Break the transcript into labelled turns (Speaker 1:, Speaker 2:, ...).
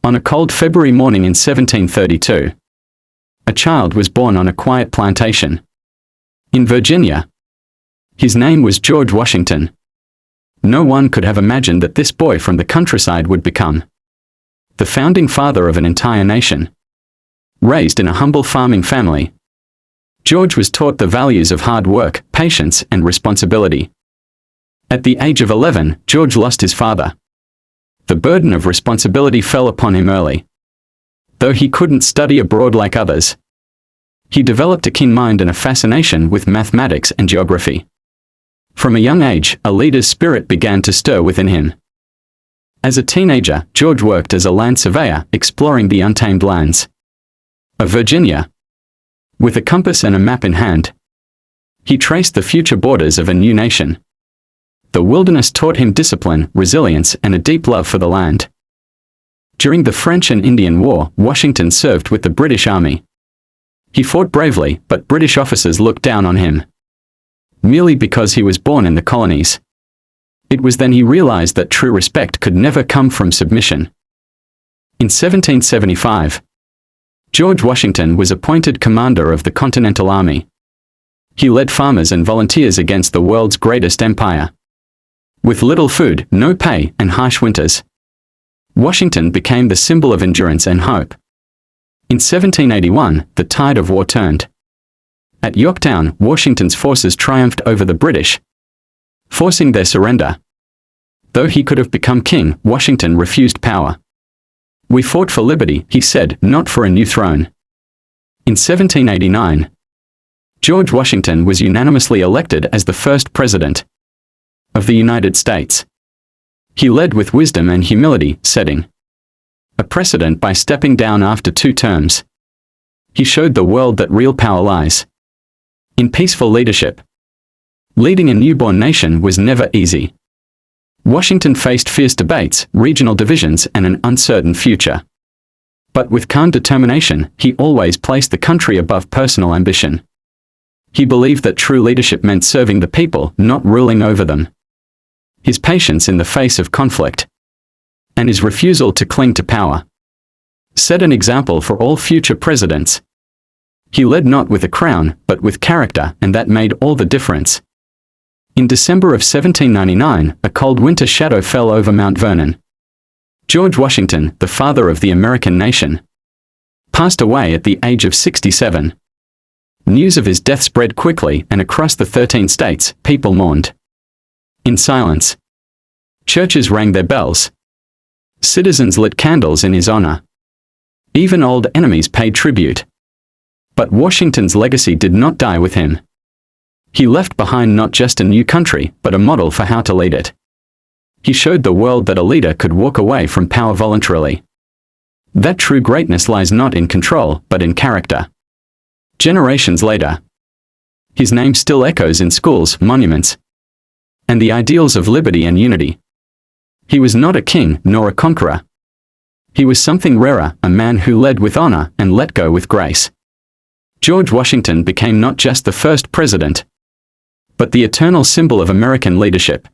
Speaker 1: On a cold February morning in 1732, a child was born on a quiet plantation in Virginia. His name was George Washington. No one could have imagined that this boy from the countryside would become the founding father of an entire nation. Raised in a humble farming family, George was taught the values of hard work, patience, and responsibility. At the age of 11, George lost his father. The burden of responsibility fell upon him early. Though he couldn't study abroad like others, he developed a keen mind and a fascination with mathematics and geography. From a young age, a leader's spirit began to stir within him. As a teenager, George worked as a land surveyor, exploring the untamed lands of Virginia. With a compass and a map in hand, he traced the future borders of a new nation. The wilderness taught him discipline, resilience, and a deep love for the land. During the French and Indian War, Washington served with the British Army. He fought bravely, but British officers looked down on him, merely because he was born in the colonies. It was then he realized that true respect could never come from submission. In 1775, George Washington was appointed commander of the Continental Army. He led farmers and volunteers against the world's greatest empire. With little food, no pay, and harsh winters, Washington became the symbol of endurance and hope. In 1781, the tide of war turned. At Yorktown, Washington's forces triumphed over the British, forcing their surrender. Though he could have become king, Washington refused power. "We fought for liberty," he said, "not for a new throne." In 1789, George Washington was unanimously elected as the first president of the United States. He led with wisdom and humility, setting a precedent by stepping down after 2 terms. He showed the world that real power lies in peaceful leadership. Leading a newborn nation was never easy. Washington faced fierce debates, regional divisions, and an uncertain future. But with calm determination, he always placed the country above personal ambition. He believed that true leadership meant serving the people, not ruling over them. His patience in the face of conflict and his refusal to cling to power set an example for all future presidents. He led not with a crown, but with character, and that made all the difference. In December of 1799, a cold winter shadow fell over Mount Vernon. George Washington, the father of the American nation, passed away at the age of 67. News of his death spread quickly, and across the 13 states, people mourned in silence. Churches rang their bells. Citizens lit candles in his honor. Even old enemies paid tribute. But Washington's legacy did not die with him. He left behind not just a new country, but a model for how to lead it. He showed the world that a leader could walk away from power voluntarily. That true greatness lies not in control, but in character. Generations later, his name still echoes in schools, monuments, and the ideals of liberty and unity. He was not a king, nor a conqueror. He was something rarer, a man who led with honor and let go with grace. George Washington became not just the first president, but the eternal symbol of American leadership.